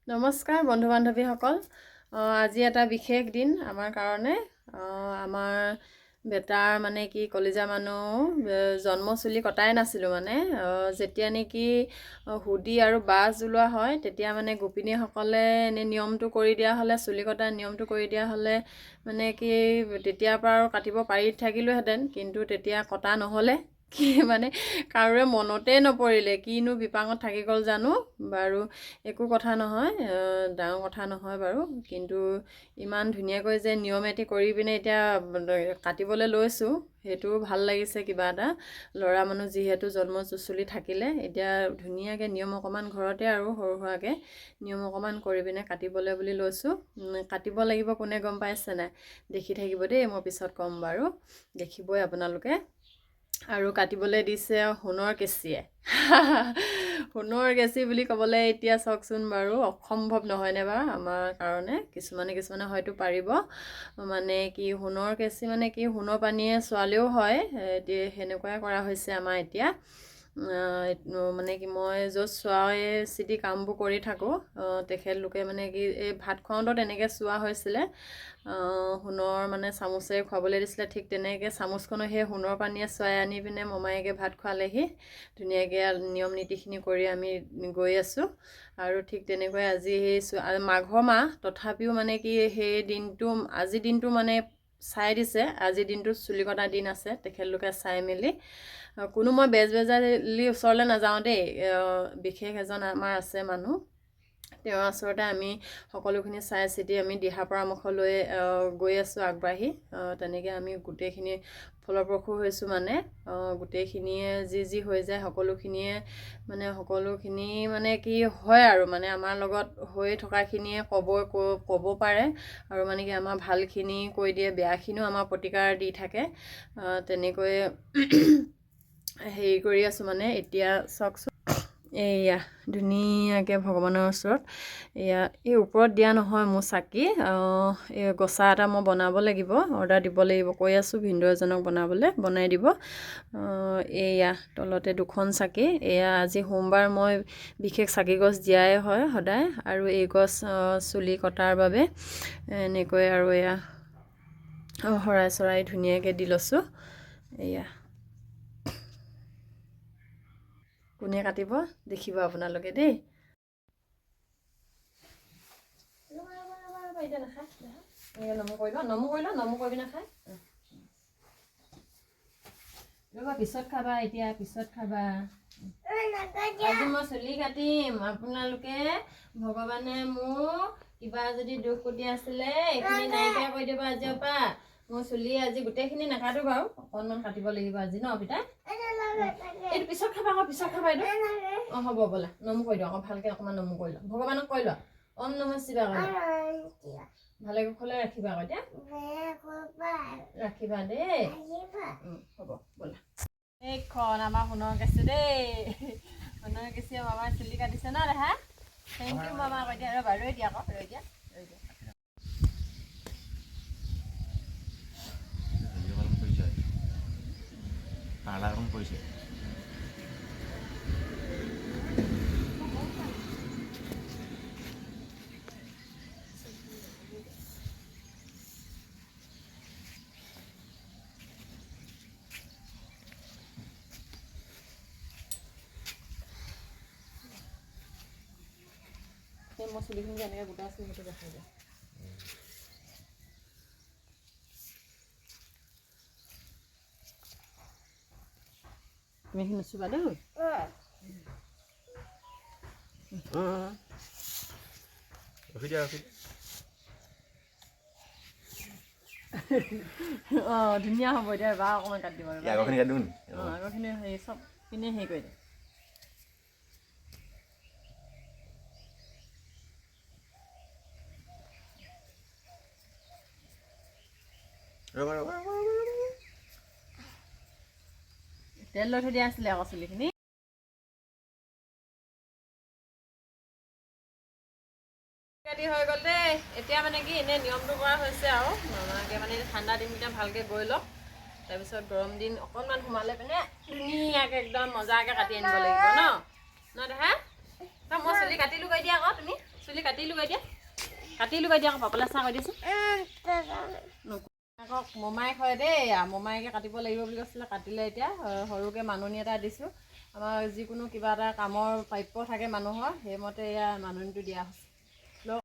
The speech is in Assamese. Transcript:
নমস্কাৰ বন্ধু বান্ধৱীসকল। আজি এটা বিশেষ দিন আমাৰ কাৰণে। আমাৰ বেটাৰ মানে কি কলিজা মানুহ জন্ম চুলি কটাই নাছিলোঁ মানে যেতিয়া নেকি হুদি আৰু বাজ ওলোৱা হয় তেতিয়া মানে গোপিনীসকলে এনে নিয়মটো কৰি দিয়া হ'লে চুলি কটা নিয়মটো কৰি দিয়া হ'লে মানে কি তেতিয়াৰ পৰা আৰু কাটিব পাৰি থাকিলোহেঁতেন, কিন্তু তেতিয়া কটা নহ'লে কি মানে কাৰোৰে মনতেই নপৰিলে, কিনো বিপাঙত থাকি গ'ল জানো। বাৰু একো কথা নহয়, ডাঙৰ কথা নহয় বাৰু, কিন্তু ইমান ধুনীয়াকৈ যে নিয়ম এটি কৰি পিনে এতিয়া কাটিবলৈ লৈছোঁ সেইটো ভাল লাগিছে কিবা এটা। ল'ৰা মানুহ যিহেতু জন্ম চুলি থাকিলে এতিয়া ধুনীয়াকৈ নিয়ম অকণমান ঘৰতে আৰু সৰু সুৰাকৈ নিয়ম অকণমান কৰি পিনে কাটিবলৈ বুলি লৈছোঁ। কাটিব লাগিব কোনে গম পাইছে নাই, দেখি থাকিব দেই, মই পিছত ক'ম বাৰু, দেখিবই আপোনালোকে। আৰু কাটিবলৈ দিছে সোণৰ কেঁচিয়ে। সোণৰ কেঁচি বুলি ক'বলৈ এতিয়া চাওকচোন বাৰু অসম্ভৱ নহয়নে বাৰু আমাৰ কাৰণে। কিছুমানে হয়তো পাৰিব, মানে কি সোণৰ কেঁচি মানে কি সোণৰ পানীয়ে ছোৱালীও হয়, সেনেকুৱাই কৰা হৈছে আমাৰ এতিয়া। মানে কি মই য'ত চোৱাই চিটি কামবোৰ কৰি থাকোঁ তেখেতলোকে মানে কি এই ভাত খুৱাওঁতেও তেনেকৈ চোৱা হৈছিলে, সোণৰ মানে চামুচেৰে খুৱাবলৈ দিছিলে। ঠিক তেনেকৈ চামুচখনো সেই সোণৰ পানীয়ে চোৱাই আনি পিনে মমায়েকে ভাত খোৱালেহি। ধুনীয়াকৈ নিয়ম নীতিখিনি কৰি আমি গৈ আছোঁ। আৰু ঠিক তেনেকৈ আজি সেই মাঘৰ মাহ তথাপিও মানে কি সেই দিনটো আজিৰ দিনটো মানে চাই দিছে, আজিৰ দিনটো চুলি কটা দিন আছে, তেখেতলোকে চাই মেলি। কোনো মই বেজবেজালি ওচৰলৈ নাযাওঁ দেই, বিশেষ এজন আমাৰ আছে মানুহ, তেওঁৰ ওচৰতে আমি সকলোখিনি চাই চিতি আমি দিহা পৰামৰ্শ লৈ গৈ আছোঁ আগবাঢ়ি। তেনেকৈ আমি গোটেইখিনি ফলপ্ৰসূ হৈছোঁ মানে গোটেইখিনিয়ে যি হৈ যায় সকলোখিনিয়ে মানে কি হয় আৰু মানে আমাৰ লগত হৈ থকাখিনিয়ে ক'ব পাৰে আৰু মানে কি আমাৰ ভালখিনি কৈ দিয়ে, বেয়াখিনিও আমাৰ প্ৰতিকাৰ দি থাকে। তেনেকৈ হেৰি কৰি আছোঁ মানে। এতিয়া চাওকচোন এইয়া ধুনীয়াকৈ ভগৱানৰ ওচৰত এয়া এই ওপৰত দিয়া নহয় মোৰ চাকি, এই গছা এটা মই বনাব লাগিব, অৰ্ডাৰ দিব লাগিব, কৈ আছোঁ ভিনদেউ এজনক বনাই দিব। এয়া তলতে দুখন চাকি, এয়া আজি সোমবাৰ মই বিশেষ চাকি গছ দিয়াই হয় সদায়, আৰু এই গছ চুলি কটাৰ বাবে এনেকৈ আৰু এয়া শৰাই চৰাই ধুনীয়াকৈ দি লৈছোঁ। এয়া কোনে কাটিব দেখিব আপোনালোকে দেই। এতিয়া নাখায়, নমু কৰি নাখায়, পিছত খাবা, এতিয়া পিছত খাবা। আজি মই চুলি কাটিম, আপোনালোকে ভগৱানে মোক কিবা যদি দুখ কুটি আছিলে এইখিনি নাইকিয়া কৰি দিব আজিৰ পৰা। মোৰ চুলি আজি গোটেইখিনি নাকাটো বাৰু, অকণমান কাটিব লাগিব আজি ন পিতাই। এইটো পিছত খাবা আকৌ, পিছত খাবা এইটো। অঁ হ'ব ব'লা, নমু কৰি দিওঁ আকৌ ভালকৈ, অকণমান নমু কৰি লোৱা, ভগৱানক কৈ লোৱা ওম নমঃ শিৱায়, ভালে কুশলে ৰাখিবা আকৌ এতিয়া, ৰাখিবা দেই। হ'ব ব'লা। এইখন আমাৰ সোণৰ কেঁচি দেই, সোণৰ কেঁচিয়ে মামাৰ চুলি কাটিছে ন দেহা। থেংক ইউ মামা। আকৌ এতিয়া ৰ'বা, ৰৈ দিয়া আকৌ, ৰৈ দিয়া। কৰিছে মই চুলিখিনি যে এনেকৈ গোটা আছোঁ সেইটো দেখাই দিয়া। তুমি এইখিনি নুচুবা দেই। অঁ ধুনীয়া হ'ব এতিয়া, বা অকণমান কাটি দিব, আগৰখিনি হেৰি চবখিনি হেৰি কৰি দিয়ে। তেল লৈ থৈ দিয়া আছিলে আকৌ চুলিখিনি। কাটি হৈ গ'ল দেই। এতিয়া মানে কি এনেই নিয়মটো কৰা হৈছে আৰু মামাকে মানে ঠাণ্ডা দিনকেইটা ভালকৈ গৈ লওক, তাৰপিছত গৰম দিন অকণমান সোমালে পিনে ধুনীয়াকৈ একদম মজাকৈ কাটি আনিব লাগিব ন দেহা। মই চুলি কাটিলোঁ কৈ দিয়া আকৌ তুমি। চুলি কাটিলোগৈ এতিয়া আকৌ পাপলা চাহ কৈ দিছোঁ আকৌ মোমাইক হয় দেই মোমাইকে কাটিব লাগিব বুলি কৈছিলে কাটিলে এতিয়া সৰুকৈ মাননি এটা দিছোঁ আমাৰ যিকোনো কিবা এটা কামৰ প্ৰাপ্য থাকে মানুহৰ সেইমতে এয়া মাননিটো দিয়া হৈছে